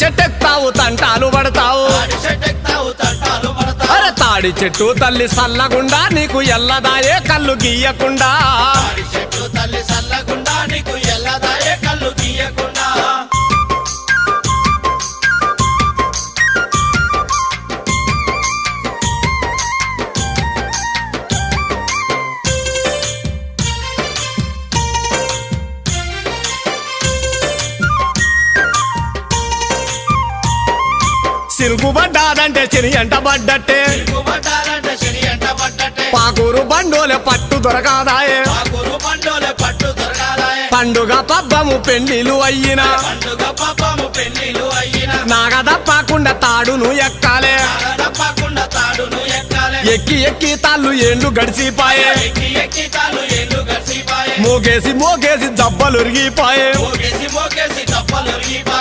చెట్టెక్తావు తంటాలు పడతావు అరే తాడి చెట్టు తల్లి సల్లగుండా నీకు ఎల్లదాయే కళ్ళు గీయకుండా సిరుగుబడ్డాదంటే శని ఎంట పడ్డట్టే పాకూరు బండోలే పట్టు దొరకాదాయే పండుగ పబ్బము పెళ్లిలు అయ్యినా నాగదప్పకుండా తాడును ఎక్కాలే ఎక్కి ఎక్కి తాళ్ళు ఏండ్లు గడిచిపాయే మోగేసి మోగేసి జబ్బలురిగిపాయే